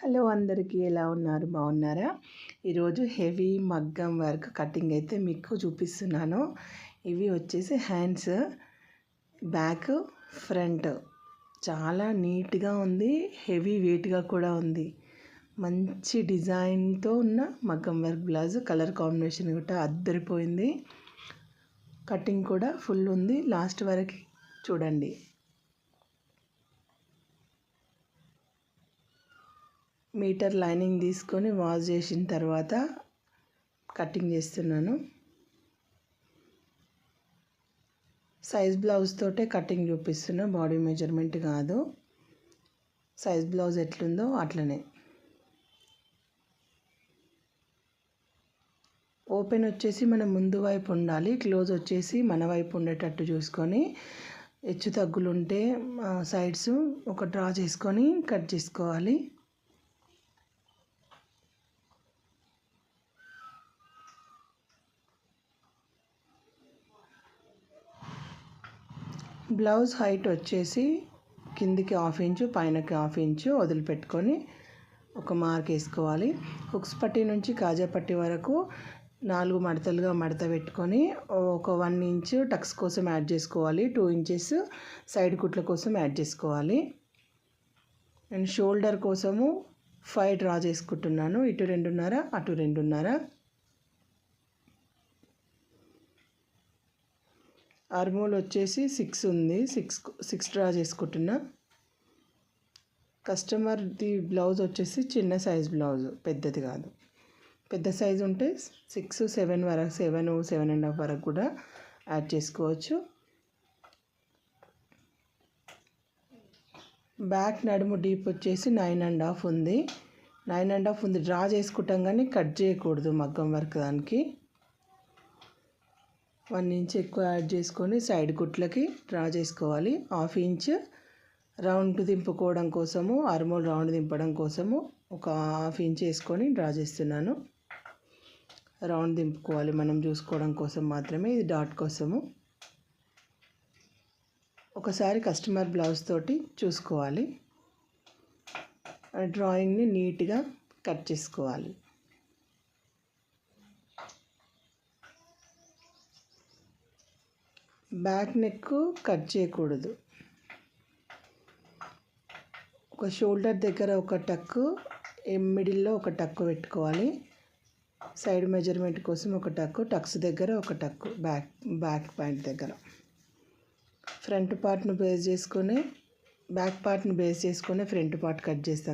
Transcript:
Hello అందరికీ ఎలా ఉన్నారు? బాగున్నారా? ఈరోజు హెవీ మగ్గం వర్క్ కటింగ్ అయితే మీకు చూపిస్తున్నాను. ఇవి వచ్చేసి హ్యాండ్స్, బ్యాక్, ఫ్రంట్ చాలా నీట్గా ఉంది. హెవీ వెయిట్గా కూడా ఉంది. మంచి డిజైన్తో ఉన్న మగ్గం వర్క్ బ్లౌజ్. కలర్ కాంబినేషన్ కూడా అద్దరిపోయింది. కటింగ్ కూడా ఫుల్ ఉంది. లాస్ట్ వరకు చూడండి. మీటర్ లైనింగ్ తీసుకొని వాష్ చేసిన తర్వాత కటింగ్ చేస్తున్నాను. సైజ్ బ్లౌజ్ తోటే కటింగ్ చూపిస్తున్నా, బాడీ మెజర్మెంట్ కాదు. సైజ్ బ్లౌజ్ ఎట్లుందో అట్లనే. ఓపెన్ వచ్చేసి మన ముందు వైపు ఉండాలి, క్లోజ్ వచ్చేసి మన వైపు ఉండేటట్టు చూసుకొని, హెచ్చు తగ్గులు ఉంటే సైడ్స్ ఒక డ్రా చేసుకొని కట్ చేసుకోవాలి. బ్లౌజ్ హైట్ వచ్చేసి కిందికి 1/2 ఇంచు, పైనకి 1/2 ఇంచు వదిలిపెట్టుకొని ఒక మార్క్ వేసుకోవాలి. హుక్స్ పట్టీ నుంచి కాజా పట్టీ వరకు 4 మడతలుగా మడత పెట్టుకొని ఒక 1 ఇంచు టక్స్ కోసం యాడ్ చేసుకోవాలి. 2 ఇంచెస్ సైడ్ కుట్ల కోసం యాడ్ చేసుకోవాలి. నేను షోల్డర్ కోసము 5 డ్రా చేసుకుంటున్నాను. ఇటు 2.5, అటు 2.5. ఆర్మోల్ వచ్చేసి 6 ఉంది. 6 డ్రా చేసుకుంటున్నా. కస్టమర్ది బ్లౌజ్ వచ్చేసి చిన్న సైజ్ బ్లౌజ్, పెద్దది కాదు. పెద్ద సైజు ఉంటే 6, 7 వరకు, 7, 7.5 వరకు కూడా యాడ్ చేసుకోవచ్చు. బ్యాక్ నడుము డీప్ వచ్చేసి 9.5 ఉంది. 9.5 ఉంది. డ్రా చేసుకుంటాం కానీ కట్ చేయకూడదు మగ్గం వర్క్ దానికి. 1 ఇంచ్ ఎక్కువ యాడ్ చేసుకొని సైడ్ కుట్లకి డ్రా చేసుకోవాలి. 1/2 ఇంచ్ రౌండ్ దింపుకోవడం కోసము, ఆర్మోల్ రౌండ్ దింపడం కోసము ఒక 1/2 ఇంచ్ వేసుకొని డ్రా చేస్తున్నాను. రౌండ్ దింపుకోవాలి మనం చూసుకోవడం కోసం మాత్రమే, ఇది డాట్ కోసము. ఒకసారి కస్టమర్ బ్లౌజ్ తోటి చూసుకోవాలి. డ్రాయింగ్ని నీట్గా కట్ చేసుకోవాలి. బ్యాక్ నెక్ కట్ చేయకూడదు. ఒక షోల్డర్ దగ్గర ఒక టక్, మిడిల్లో ఒక టక్ పెట్టుకోవాలి. సైడ్ మెజర్మెంట్ కోసం ఒక టక్, టక్స్ దగ్గర ఒక టక్, బ్యాక్ పాయింట్ దగ్గర. ఫ్రంట్ పార్ట్ను బేస్ చేసుకొని, బ్యాక్ పార్ట్ను బేస్ చేసుకొని ఫ్రంట్ పార్ట్ కట్ చేస్తాం.